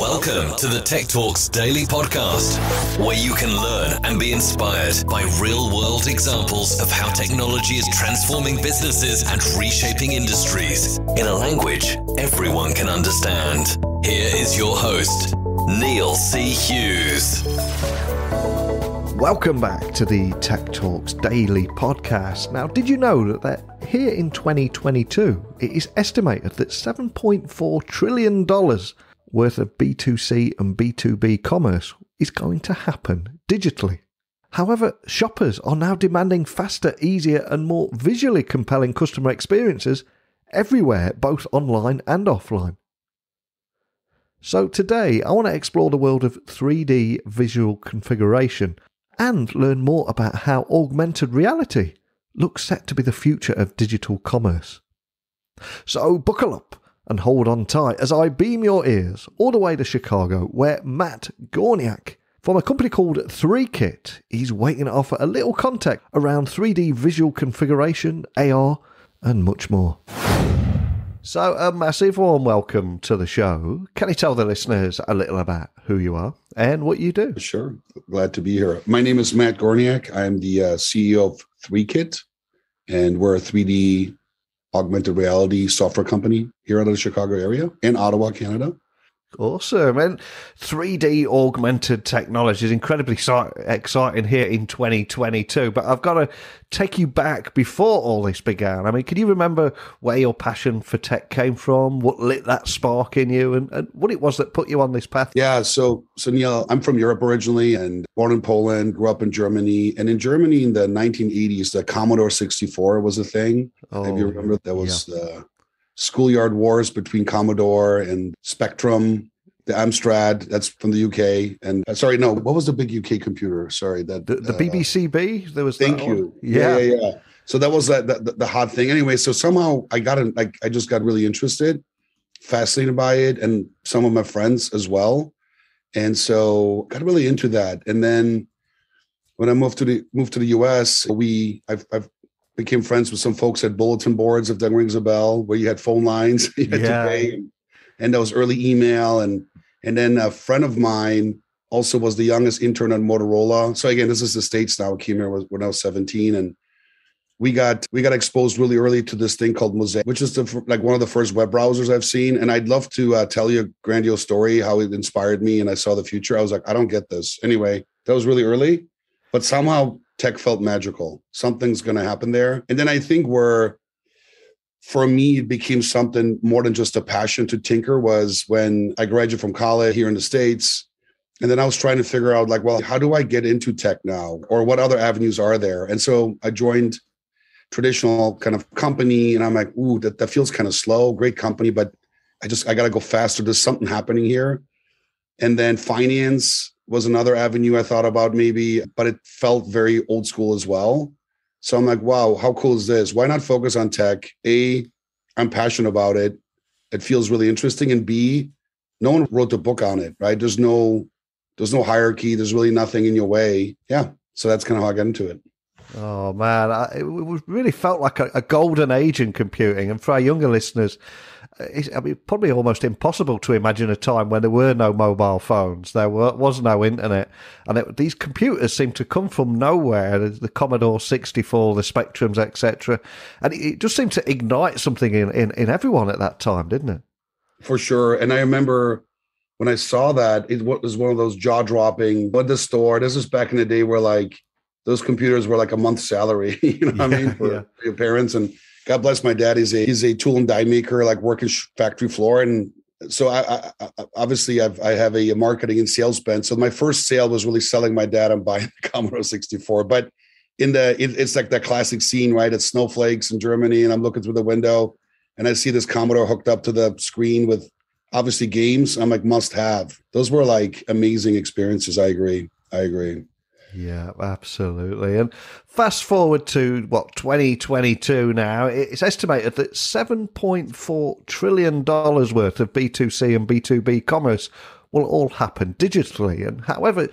Welcome to the Tech Talks Daily Podcast, where you can learn and be inspired by real-world examples of how technology is transforming businesses and reshaping industries in a language everyone can understand. Here is your host, Neil C. Hughes. Welcome back to the Tech Talks Daily Podcast. Now, did you know that here in 2022, it is estimated that $7.4 trillion worth of B2C and B2B commerce is going to happen digitally? However, shoppers are now demanding faster, easier and more visually compelling customer experiences everywhere, both online and offline. So today, I want to explore the world of 3D visual configuration and learn more about how augmented reality looks set to be the future of digital commerce. So buckle up and hold on tight as I beam your ears all the way to Chicago, where Matt Gorniak from a company called 3Kit is waiting to offer a little context around 3D visual configuration, AR and much more. So a massive warm welcome to the show. Can you tell the listeners a little about who you are and what you do? Sure. Glad to be here. My name is Matt Gorniak. I'm the CEO of 3Kit, and we're a 3D augmented reality software company here out of the Chicago area and Ottawa, Canada. Awesome. And 3D augmented technology is incredibly exciting here in 2022. But I've got to take you back before all this began. I mean, can you remember where your passion for tech came from? What lit that spark in you and what it was that put you on this path? Yeah. So Neil, I'm from Europe originally and born in Poland, grew up in Germany. And in Germany in the 1980s, the Commodore 64 was a thing. Oh, if you remember, that was schoolyard wars between Commodore and Spectrum, the Amstrad, that's from the UK. And what was the big UK computer? Sorry, the BBC-B. There was. Thank you. Yeah. So that was the hot thing. Anyway, so somehow I just got really interested, fascinated by it, and some of my friends as well. And so got really into that. And then when I moved to the US, I've became friends with some folks at bulletin boards, if that rings a bell, where you had phone lines you had to pay, and that was early email. And then a friend of mine also was the youngest intern at Motorola. So again, this is the States now. I came here when I was 17, and we got exposed really early to this thing called Mosaic, which is one of the first web browsers I've seen. And I'd love to tell you a grandiose story, how it inspired me, and I saw the future. I was like, I don't get this. Anyway, that was really early, but somehow tech felt magical. Something's going to happen there. And then I think for me, it became something more than just a passion to tinker was when I graduated from college here in the States. And then I was trying to figure out how do I get into tech now? Or what other avenues are there? And so I joined traditional kind of company, and I'm like, ooh, that feels kind of slow, great company, but I got to go faster. There's something happening here. And then finance was another avenue I thought about maybe, but it felt very old school as well. So I'm like, wow, how cool is this? Why not focus on tech? A, I'm passionate about it. It feels really interesting. And B, no one wrote the book on it, right? There's no hierarchy. There's really nothing in your way. Yeah. So that's kind of how I got into it. Oh, man. It really felt like a golden age in computing. And for our younger listeners, it's probably almost impossible to imagine a time when there were no mobile phones, there was no internet, and these computers seemed to come from nowhere. The Commodore 64, the Spectrums, etc., and it just seemed to ignite something in everyone at that time, didn't it? For sure. And I remember when I saw that, it was one of those jaw-dropping. At the store, this is back in the day where those computers were like a month's salary, you know what I mean, for your parents. And God bless my dad. He's a tool and die maker, working factory floor. And so I obviously I have a marketing and sales bent. So my first sale was really selling my dad and buying the Commodore 64. But it's like that classic scene, right? It's snowflakes in Germany, and I'm looking through the window and I see this Commodore hooked up to the screen with obviously games. I'm like, must have. Those were amazing experiences. I agree. Yeah, absolutely. And fast forward to 2022 now, it's estimated that $7.4 trillion worth of B2C and B2B commerce will all happen digitally. And however,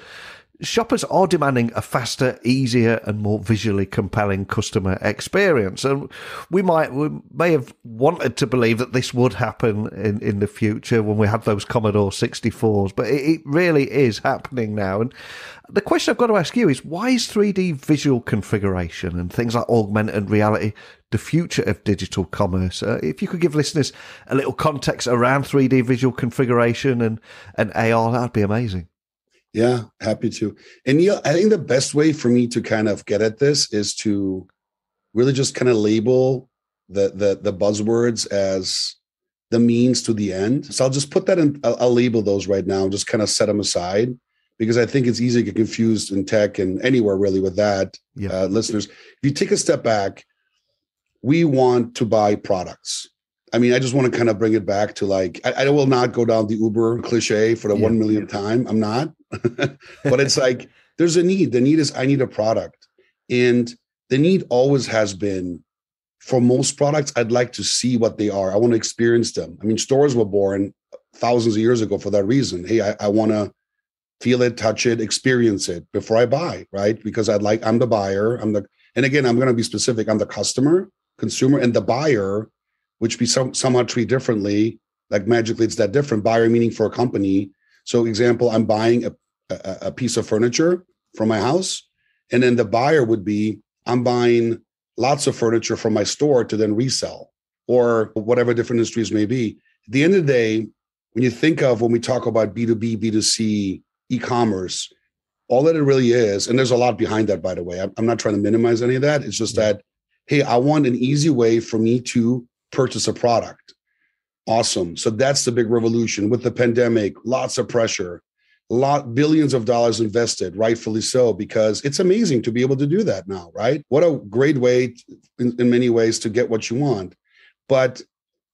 shoppers are demanding a faster, easier, and more visually compelling customer experience. And we may have wanted to believe that this would happen in the future when we had those Commodore 64s, but it really is happening now. And the question I've got to ask you is, why is 3D visual configuration and things like augmented reality the future of digital commerce? If you could give listeners a little context around 3D visual configuration and AR, that'd be amazing. Yeah, happy to. And Neil, I think the best way for me to kind of get at this is to really just kind of label the buzzwords as the means to the end. So I'll just put that in, I'll label those right now, just kind of set them aside, because I think it's easy to get confused in tech and anywhere really with that. Yeah. Listeners, if you take a step back, we want to buy products. I mean, I just want to kind of bring it back to like, I will not go down the Uber cliche for the 1 millionth time. I'm not, but it's like, there's a need. The need is, I need a product. And the need always has been, for most products, I'd like to see what they are. I want to experience them. I mean, stores were born thousands of years ago for that reason. Hey, I want to feel it, touch it, experience it before I buy, right? Because I'm the buyer. And again, I'm going to be specific. I'm the consumer, and the buyer, which we somewhat treat differently. Like magically, it's that different. Buyer meaning for a company. So example, I'm buying a piece of furniture from my house. And then the buyer would be, I'm buying lots of furniture from my store to then resell, or whatever different industries may be. At the end of the day, when we talk about B2B, B2C, e-commerce, all that it really is, and there's a lot behind that, by the way. I'm not trying to minimize any of that. It's just that, hey, I want an easy way for me to purchase a product. Awesome. So that's the big revolution. With the pandemic, lots of pressure, billions of dollars invested, rightfully so, because it's amazing to be able to do that now, right? What a great way in many ways to get what you want. But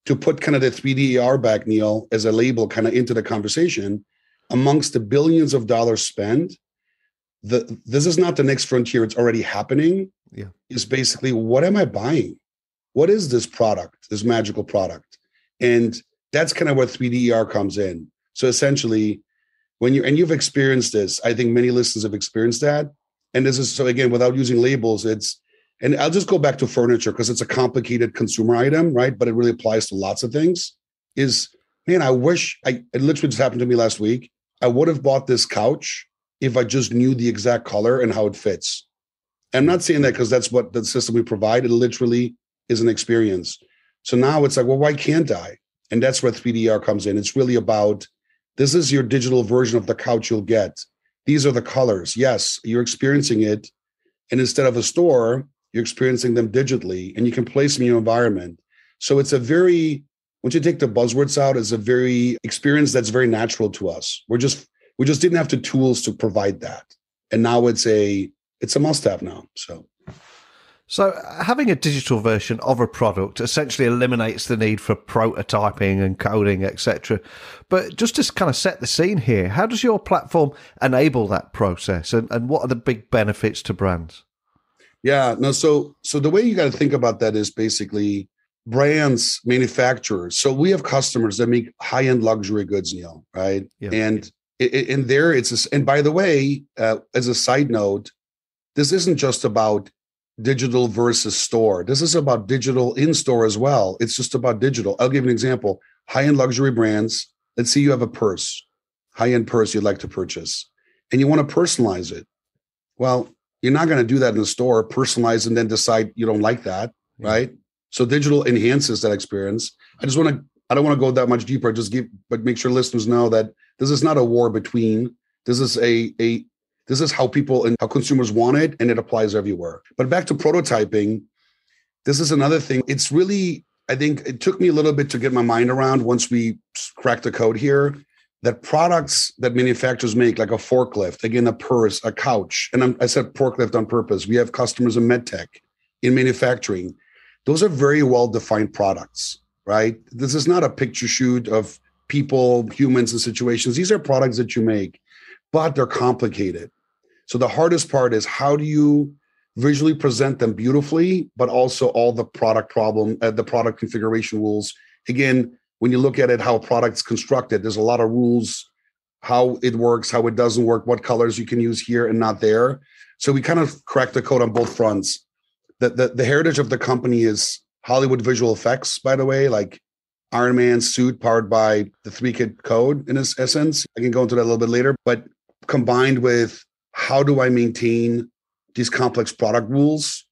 to put kind of the 3D AR back, Neil, as a label kind of into the conversation, amongst the billions of dollars spent, this is not the next frontier. It's already happening. Yeah. Is basically, what am I buying? What is this product, this magical product? And that's kind of where 3D AR comes in. So essentially, you've experienced this, I think many listeners have experienced that. And this is, so again, without using labels, and I'll just go back to furniture because it's a complicated consumer item, right? But it really applies to lots of things. Man, I wish, it literally just happened to me last week. I would have bought this couch if I just knew the exact color and how it fits. I'm not saying that because that's what the system we provide. It literally is an experience. So now it's like, well, why can't I? And that's where 3D AR comes in. It's really about, this is your digital version of the couch you'll get. These are the colors. Yes, you're experiencing it. And instead of a store, you're experiencing them digitally, and you can place them in your environment. So it's once you take the buzzwords out, it's a very experience that's very natural to us. We just didn't have the tools to provide that. And now it's a must-have now. So having a digital version of a product essentially eliminates the need for prototyping and coding, etc. But just to kind of set the scene here, how does your platform enable that process, and what are the big benefits to brands? Yeah, no, so the way you got to think about that is basically brands, manufacturers. So we have customers that make high-end luxury goods, Neil, right? Yeah. And in there, and by the way, as a side note, this isn't just about digital versus store. This is about digital in-store as well. It's just about digital. I'll give you an example. High-end luxury brands. Let's say you have a purse, high-end purse you'd like to purchase, and you want to personalize it. Well, you're not going to do that in the store, personalize and then decide you don't like that, right? So digital enhances that experience. I don't want to go that much deeper. But make sure listeners know that this is not a war between. This is this is how people and how consumers want it, and it applies everywhere. But back to prototyping, this is another thing. It's really, I think it took me a little bit to get my mind around once we cracked the code here, that products that manufacturers make, like a forklift, again, a purse, a couch, and I said forklift on purpose. We have customers in medtech, in manufacturing. Those are very well-defined products, right? This is not a picture shoot of people, humans, and situations. These are products that you make, but they're complicated. So the hardest part is, how do you visually present them beautifully, but also all the product configuration rules. Again, when you look at it, how a product's constructed, there's a lot of rules, how it works, how it doesn't work, what colors you can use here and not there. So we kind of cracked the code on both fronts. The heritage of the company is Hollywood visual effects, by the way, like Iron Man's suit powered by the 3-kit code in its essence. I can go into that a little bit later, but combined with how do I maintain these complex product rules?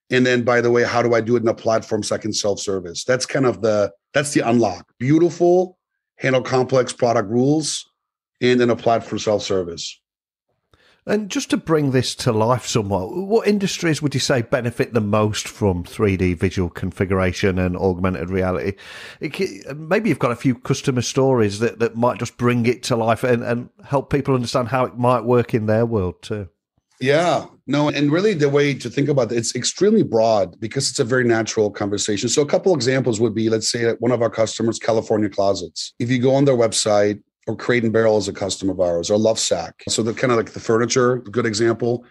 And then, by the way, how do I do it in a platform so I can self-service? That's kind of that's the unlock. Beautiful, handle complex product rules, and then a platform self-service. And just to bring this to life somewhat, what industries would you say benefit the most from 3D visual configuration and augmented reality? Maybe you've got a few customer stories that might just bring it to life and help people understand how it might work in their world too. Yeah, no, and really the way to think about it, it's extremely broad because it's a very natural conversation. So a couple examples would be, let's say that one of our customers, California Closets. If you go on their website, or Crate & Barrel is a customer of ours, or Lovesac. So they're kind of like the furniture, a good example.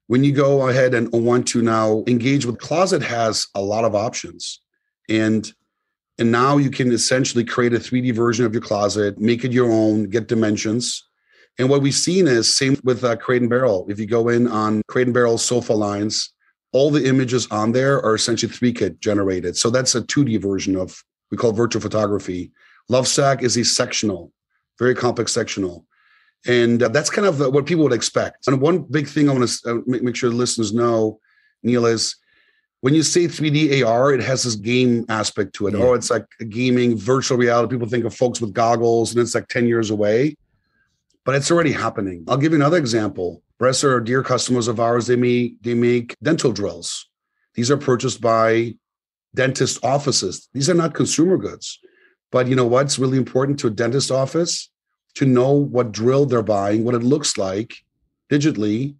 When you go ahead and want to now engage with Closet has a lot of options. And now you can essentially create a 3D version of your closet, make it your own, get dimensions. And what we've seen is same with Crate & Barrel. If you go in on Crate & Barrel sofa lines, all the images on there are essentially 3-kit generated. So that's a 2D version of, we call virtual photography. Lovesac is a sectional, very complex sectional. And that's kind of what people would expect. And one big thing I want to make sure the listeners know, Neil, is when you say 3D AR, it has this game aspect to it. Yeah. Oh, it's like a gaming virtual reality. People think of folks with goggles and it's like 10 years away, but it's already happening. I'll give you another example. Bresser are dear customers of ours. They make dental drills. These are purchased by dentist offices. These are not consumer goods. But you know what's really important to a dentist office? To know what drill they're buying, what it looks like digitally,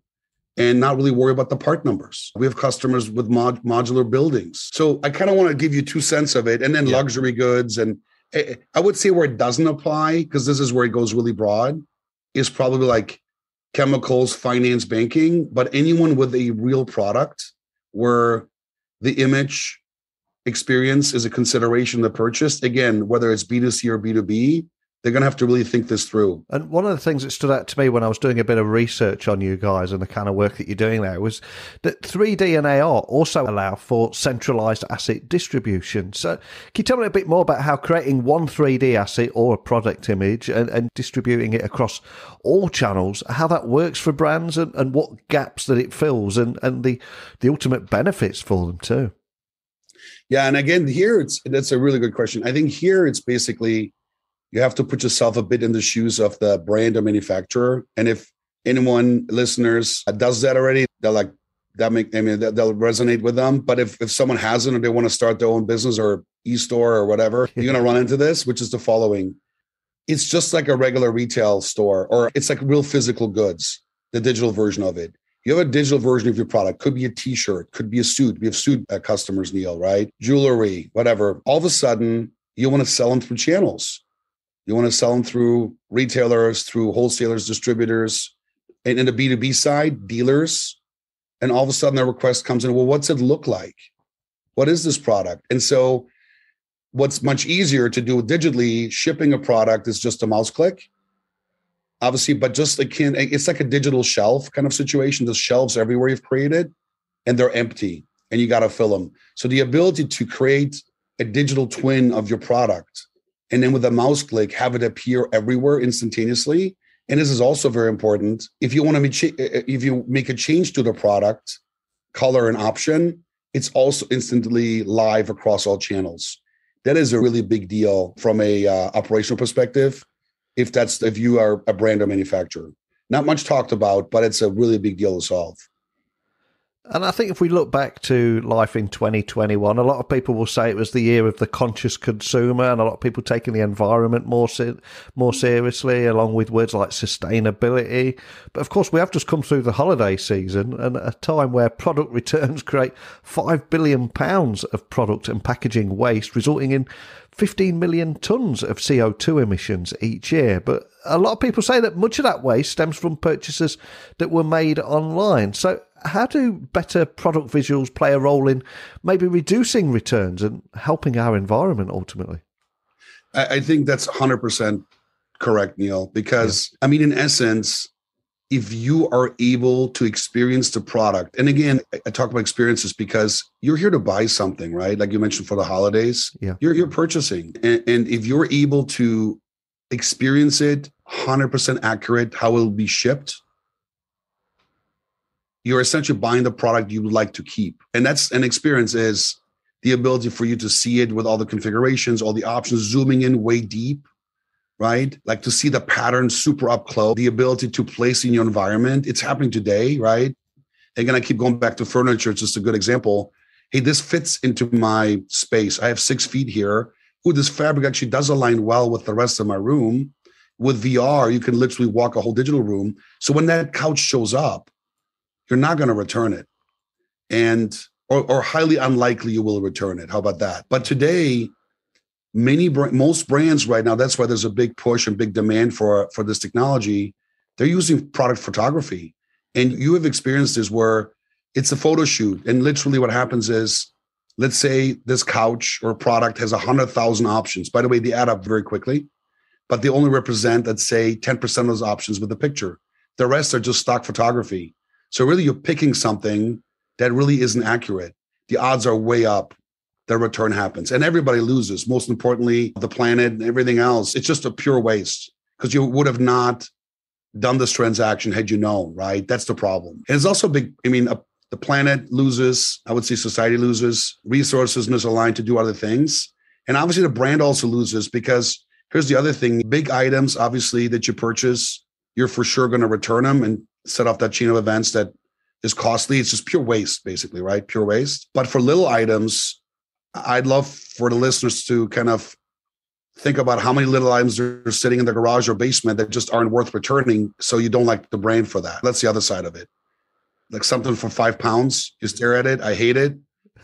and not really worry about the part numbers. We have customers with modular buildings. So I kind of want to give you 2 cents of it. And then luxury goods. And I would say where it doesn't apply, because this is where it goes really broad, is probably like chemicals, finance, banking. But anyone with a real product where the image experience is a consideration to purchase, again, whether it's B2C or B2B, they're going to have to really think this through. And one of the things that stood out to me when I was doing a bit of research on you guys and the kind of work that you're doing there was that 3D and AR also allow for centralized asset distribution. So can you tell me a bit more about how creating one 3D asset or a product image and distributing it across all channels, how that works for brands and what gaps that it fills and the ultimate benefits for them too? Yeah, and again, that's a really good question. I think here it's basically you have to put yourself a bit in the shoes of the brand or manufacturer. And if anyone, listeners, does that already, they'll they'll resonate with them. But if someone hasn't or they want to start their own business or e-store or whatever, you're going to run into this, which is the following. It's just like a regular retail store, or it's like real physical goods, the digital version of it. You have a digital version of your product. Could be a t-shirt, could be a suit. We have suit customers, Neil, right? Jewelry, whatever. All of a sudden, you want to sell them through channels. You want to sell them through retailers, through wholesalers, distributors, and in the B2B side, dealers. And all of a sudden, a request comes in, well, what's it look like? What is this product? And so what's much easier to do digitally, shipping a product is just a mouse click. Obviously, but just it's like a digital shelf kind of situation. There's shelves everywhere you've created, and they're empty, and you got to fill them. So the ability to create a digital twin of your product, and then with a mouse click, have it appear everywhere instantaneously. And this is also very important. If you want to if you make a change to the product, color and option, it's also instantly live across all channels. That is a really big deal from a operational perspective. If you are a brand or manufacturer. Not much talked about, but it's a really big deal to solve. And I think if we look back to life in 2021, a lot of people will say it was the year of the conscious consumer, and a lot of people taking the environment more seriously, along with words like sustainability. But of course, we have just come through the holiday season, and a time where product returns create £5 billion of product and packaging waste, resulting in 15 million tonnes of CO2 emissions each year. But a lot of people say that much of that waste stems from purchases that were made online. So how do better product visuals play a role in maybe reducing returns and helping our environment ultimately? I think that's 100% Correct, Neil. Because I mean, in essence, if you are able to experience the product, and again, I talk about experiences because you're here to buy something, right? Like you mentioned for the holidays, you're purchasing. And if you're able to experience it 100% accurate, how it will be shipped, you're essentially buying the product you would like to keep. And that's an experience is the ability for you to see it with all the configurations, all the options, zooming in way deep, right? Like to see the pattern super up close, the ability to place in your environment. It's happening today, right? Again, I keep going back to furniture. It's just a good example. Hey, this fits into my space. I have 6 feet here. Ooh, this fabric actually does align well with the rest of my room. With VR, you can literally walk a whole digital room. So when that couch shows up, you're not going to return it. And or highly unlikely you will return it. How about that? But today, most brands right now, that's why there's a big push and big demand for this technology. They're using product photography. And you have experienced this where it's a photo shoot. And literally what happens is, let's say this couch or product has 100,000 options. By the way, they add up very quickly, but they only represent, let's say, 10% of those options with the picture. The rest are just stock photography. So really you're picking something that really isn't accurate. The odds are way up. The return happens and everybody loses. Most importantly, the planet and everything else. It's just a pure waste because you would have not done this transaction had you known, right? That's the problem. And it's also big. I mean, the planet loses. I would say society loses. Resources misaligned to do other things. And obviously the brand also loses because here's the other thing. Big items, obviously, that you purchase, you're for sure going to return them and set off that chain of events that is costly. It's just pure waste, basically, right? Pure waste. But for little items, I'd love for the listeners to kind of think about how many little items are sitting in the garage or basement that just aren't worth returning. So you don't like the brand for that. That's the other side of it. Like something for £5, you stare at it. I hate it.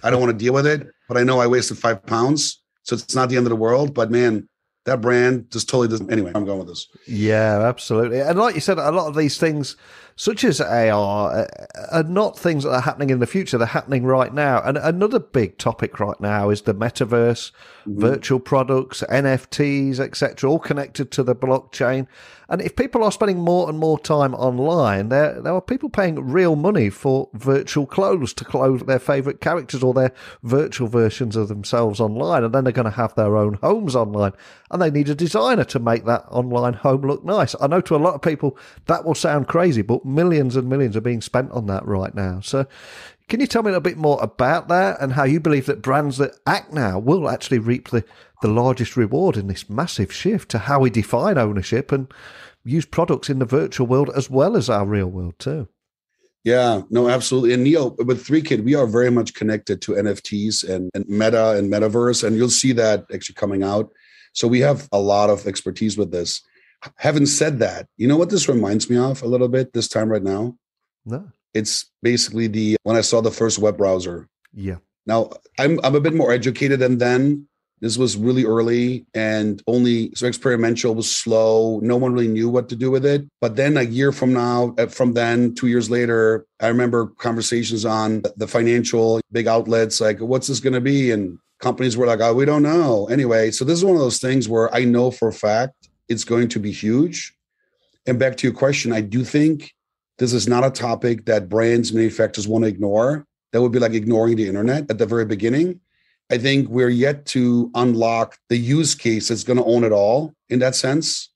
I don't want to deal with it, but I know I wasted £5. So it's not the end of the world, but man, that brand just totally doesn't. Anyway, I'm going with this. Yeah, absolutely. And like you said, a lot of these things, such as AR, are not things that are happening in the future. They're happening right now. And another big topic right now is the metaverse, virtual products, NFTs, etc., all connected to the blockchain. And if people are spending more and more time online, there are people paying real money for virtual clothes to clothe their favorite characters or their virtual versions of themselves online. And then they're going to have their own homes online. And they need a designer to make that online home look nice. I know to a lot of people that will sound crazy, but millions and millions are being spent on that right now. So can you tell me a little bit more about that and how you believe that brands that act now will actually reap the largest reward in this massive shift to how we define ownership and use products in the virtual world as well as our real world too? Yeah, no, absolutely. And Neil, with 3Kid, we are very much connected to NFTs and Meta and Metaverse, and you'll see that actually coming out. So we have a lot of expertise with this. Having said that, you know what this reminds me of a little bit this time right now? No. It's basically when I saw the first web browser. Yeah. Now, I'm a bit more educated than then. This was really early and so experimental, was slow. No one really knew what to do with it. But then a year from then, 2 years later, I remember conversations on the financial big outlets, like, what's this going to be? And companies were like, oh, we don't know. Anyway, so this is one of those things where I know for a fact it's going to be huge. And back to your question, I do think this is not a topic that brands, manufacturers want to ignore. That would be like ignoring the internet at the very beginning. I think we're yet to unlock the use case that's going to own it all in that sense.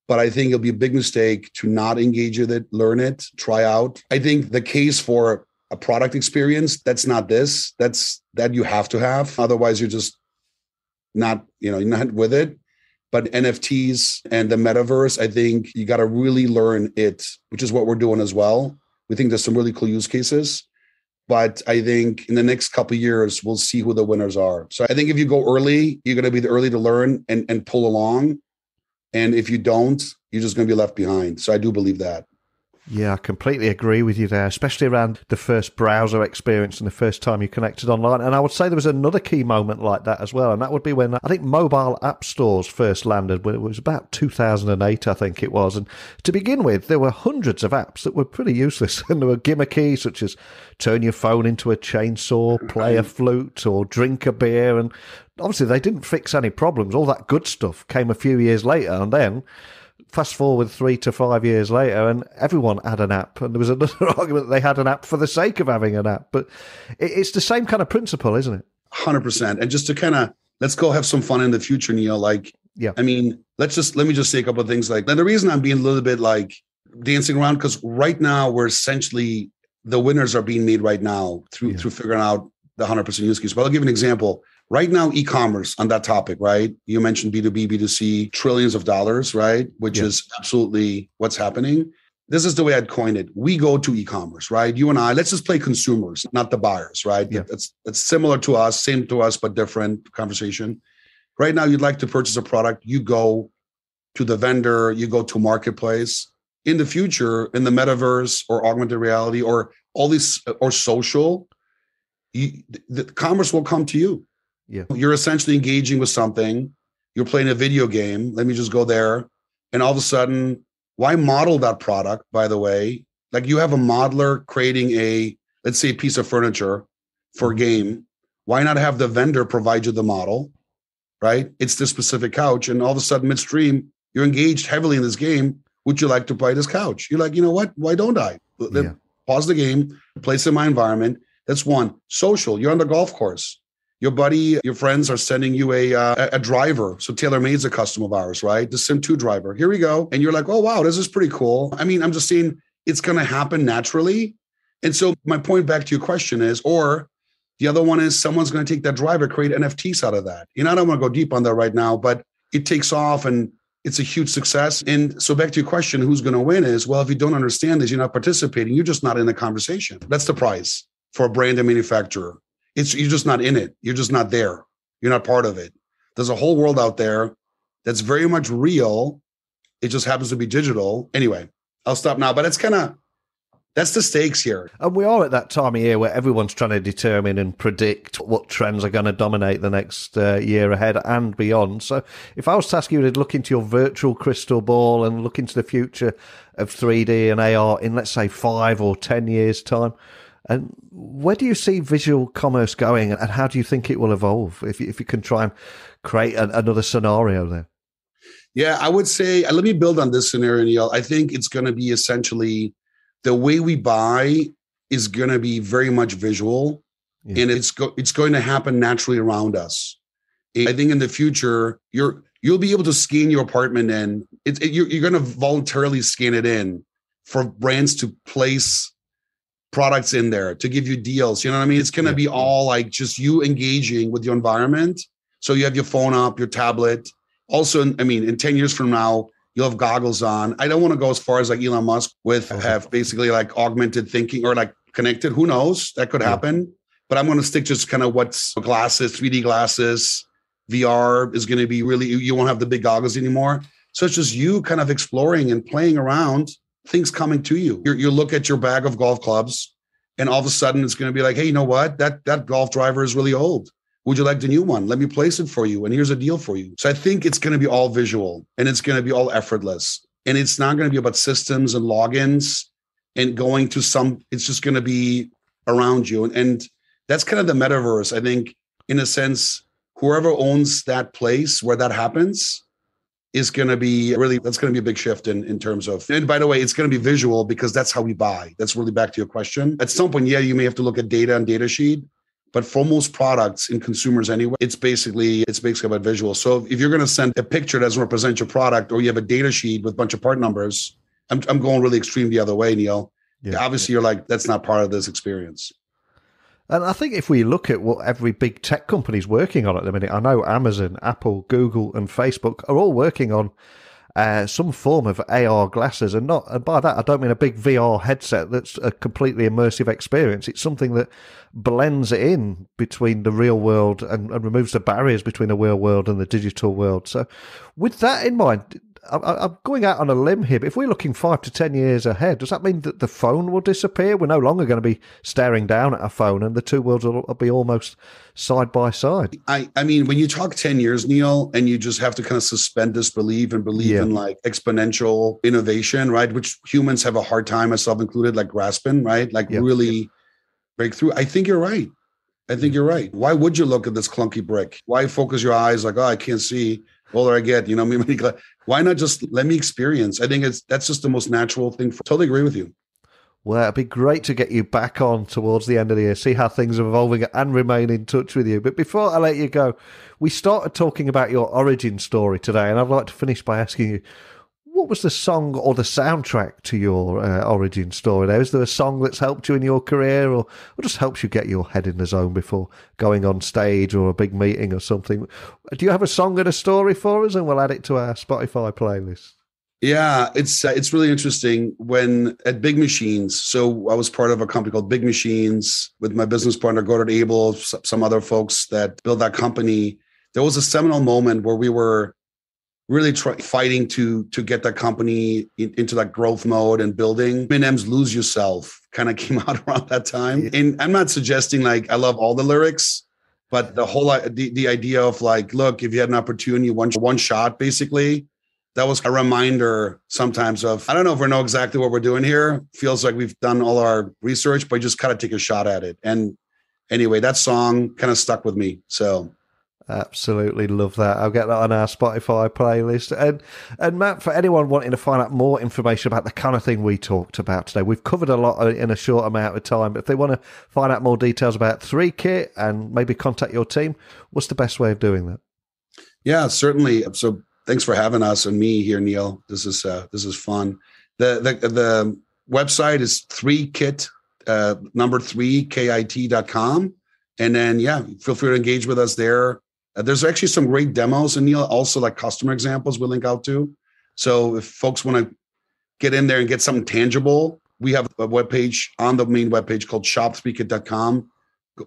But I think it'll be a big mistake to not engage with it, learn it, try out. I think the case for a product experience, that's not this. That you have to have. Otherwise, you're just not with it. But NFTs and the metaverse, I think you got to really learn it, which is what we're doing as well. We think there's some really cool use cases. But I think in the next couple of years, we'll see who the winners are. So I think if you go early, you're going to be the early to learn and pull along. And if you don't, you're just going to be left behind. So I do believe that. Yeah, I completely agree with you there, especially around the first browser experience and the first time you connected online. And I would say there was another key moment like that as well, and that would be when I think mobile app stores first landed, when it was about 2008, I think it was. And to begin with, there were hundreds of apps that were pretty useless, and there were gimmicky, such as turn your phone into a chainsaw, play a flute, or drink a beer, and obviously they didn't fix any problems. All that good stuff came a few years later, and then fast forward 3 to 5 years later, and everyone had an app. And there was another argument that they had an app for the sake of having an app. But it's the same kind of principle, isn't it? 100%. And just to let's go have some fun in the future, Neil. Like, yeah. I mean, let me just say a couple of things. Like, the reason I'm being a little bit like dancing around, because right now we're essentially, the winners are being made right now through figuring out the 100% use case. But I'll give you an example. Right now, e-commerce, on that topic, right? You mentioned B2B, B2C, trillions of dollars, right? Which is absolutely what's happening. This is the way I'd coin it. We go to e-commerce, right? You and I, let's just play consumers, not the buyers, right? Yeah. That's similar to us, same to us, but different conversation. Right now, you'd like to purchase a product. You go to the vendor, you go to marketplace. In the future, in the metaverse or augmented reality or all these, or social, the commerce will come to you. Yeah. You're essentially engaging with something. You're playing a video game. Let me just go there. And all of a sudden, why model that product, by the way? Like, you have a modeler creating let's say, a piece of furniture for a game. Why not have the vendor provide you the model, right? It's the specific couch. And all of a sudden, midstream, you're engaged heavily in this game. Would you like to buy this couch? You're like, you know what? Why don't I? Yeah. Pause the game, place in my environment. That's one. Social, you're on the golf course. Your buddy, your friends are sending you a driver. So TaylorMade's a custom of ours, right? The Sim2 driver. Here we go. And you're like, oh, wow, this is pretty cool. I mean, I'm just saying it's going to happen naturally. And so my point back to your question is, or the other one is, someone's going to take that driver, create NFTs out of that. You know, I don't want to go deep on that right now, but it takes off and it's a huge success. And so back to your question, who's going to win is, well, if you don't understand this, you're not participating. You're just not in the conversation. That's the prize for a brand and manufacturer. You're just not in it. You're just not there. You're not part of it. There's a whole world out there that's very much real. It just happens to be digital. Anyway, I'll stop now, but that's the stakes here. And we are at that time of year where everyone's trying to determine and predict what trends are going to dominate the next year ahead and beyond. So if I was to ask you to look into your virtual crystal ball and look into the future of 3D and AR in, let's say, 5 or 10 years' time, and where do you see visual commerce going, and how do you think it will evolve if you can try and create another scenario there? Yeah, I would say, let me build on this scenario, Neil. I think it's going to be essentially the way we buy is going to be very much visual, and it's going to happen naturally around us. I think in the future, you'll be able to scan your apartment in. You're going to voluntarily scan it in for brands to place products in there, to give you deals. You know what I mean? It's going to be all like just you engaging with your environment. So you have your phone up, your tablet. Also, I mean, in 10 years from now, you'll have goggles on. I don't want to go as far as like Elon Musk have basically like augmented thinking or like connected. Who knows? That could happen. But I'm going to stick just kind of what's glasses, 3D glasses. VR is going to be really, you won't have the big goggles anymore. So it's just you kind of exploring and playing around, things coming to you. You look at your bag of golf clubs, and all of a sudden it's going to be like, hey, you know what? That golf driver is really old. Would you like the new one? Let me place it for you. And here's a deal for you. So I think it's going to be all visual, and it's going to be all effortless. And it's not going to be about systems and logins and going to it's just going to be around you. And that's kind of the metaverse. I think, in a sense, whoever owns that place where that happens is going to be that's going to be a big shift in terms of, and by the way, it's going to be visual because that's how we buy. That's really back to your question. At some point, you may have to look at data and data sheet, but for most products in consumers anyway, it's basically about visual. So if you're going to send a picture that doesn't represent your product, or you have a data sheet with a bunch of part numbers, I'm going really extreme the other way, Neil. Yeah. Obviously, you're like, that's not part of this experience. And I think if we look at what every big tech company is working on at the minute, I know Amazon, Apple, Google, and Facebook are all working on some form of AR glasses. And by that, I don't mean a big VR headset that's a completely immersive experience. It's something that blends in between the real world and removes the barriers between the real world and the digital world. So with that in mind, I'm going out on a limb here, but if we're looking 5 to 10 years ahead, does that mean that the phone will disappear? We're no longer going to be staring down at a phone, and the two worlds will be almost side by side. I mean, when you talk 10 years, Neil, and you just have to kind of suspend disbelief and believe in like exponential innovation, right? Which humans have a hard time, myself included, like grasping, right? Like really break through. I think you're right. I think you're right. Why would you look at this clunky brick? Why focus your eyes like, oh, I can't see. The older I get, why not just let me experience? I think that's just the most natural thing. Totally agree with you. Well, it'd be great to get you back on towards the end of the year, see how things are evolving and remain in touch with you. But before I let you go, we started talking about your origin story today, and I'd like to finish by asking you, what was the song or the soundtrack to your origin story there? Is there a song that's helped you in your career or just helps you get your head in the zone before going on stage or a big meeting or something? Do you have a song and a story for us, and we'll add it to our Spotify playlist? Yeah, it's really interesting when at Big Machines. So I was part of a company called Big Machines with my business partner, Gordon Abel, some other folks that built that company. There was a seminal moment where we were really fighting to get that company into that growth mode and building. Eminem's Lose Yourself kind of came out around that time. And I'm not suggesting like I love all the lyrics, but the whole the idea of like, look, if you had an opportunity, one shot, basically. That was a reminder sometimes of, I don't know if we know exactly what we're doing here. Feels like we've done all our research, but just kind of take a shot at it. And anyway, that song kind of stuck with me. So absolutely love that. I'll get that on our Spotify playlist. And Matt, for anyone wanting to find out more information about the kind of thing we talked about today, we've covered a lot in a short amount of time. But if they want to find out more details about 3Kit and maybe contact your team, what's the best way of doing that? Yeah, certainly. So thanks for having us and me here, Neil. This is fun. The website is 3kit, number 3kit.com. And then, feel free to engage with us there. There's actually some great demos, and Neil, also like customer examples we'll link out to. So if folks want to get in there and get something tangible, we have a webpage on the main webpage called shop3kit.com.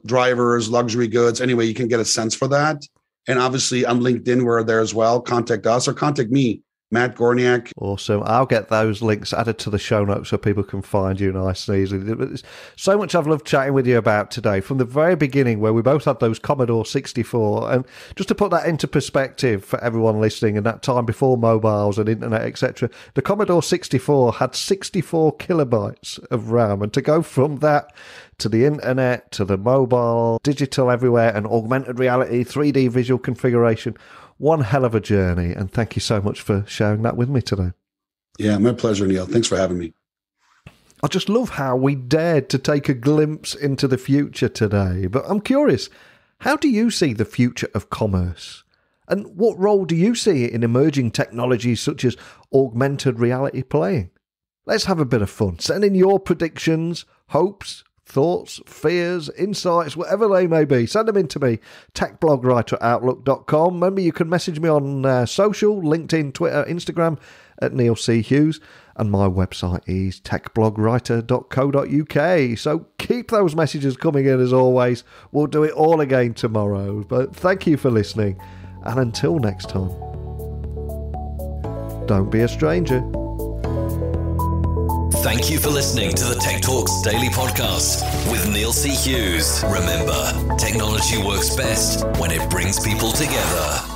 Drivers, luxury goods. Anyway, you can get a sense for that. And obviously on LinkedIn, we're there as well. Contact us or contact me, Matt Gorniak. Awesome. I'll get those links added to the show notes so people can find you nice and easily. There's so much I've loved chatting with you about today, from the very beginning where we both had those Commodore 64. And just to put that into perspective for everyone listening, and that time before mobiles and internet, etc., the Commodore 64 had 64 kilobytes of RAM. And to go from that to the internet, to the mobile, digital everywhere, and augmented reality, 3D visual configuration, one hell of a journey. And thank you so much for sharing that with me today. Yeah, my pleasure, Neil. Thanks for having me. I just love how we dared to take a glimpse into the future today. But I'm curious, how do you see the future of commerce? And what role do you see in emerging technologies such as augmented reality playing? Let's have a bit of fun. Send in your predictions, hopes, thoughts, fears, insights, whatever they may be. Send them in to me, techblogwriter@outlook.com. Remember, you can message me on social, LinkedIn, Twitter, Instagram at Neil C. Hughes. And my website is techblogwriter.co.uk. So keep those messages coming in as always. We'll do it all again tomorrow. But thank you for listening. And until next time, don't be a stranger. Thank you for listening to the Tech Talks Daily Podcast with Neil C. Hughes. Remember, technology works best when it brings people together.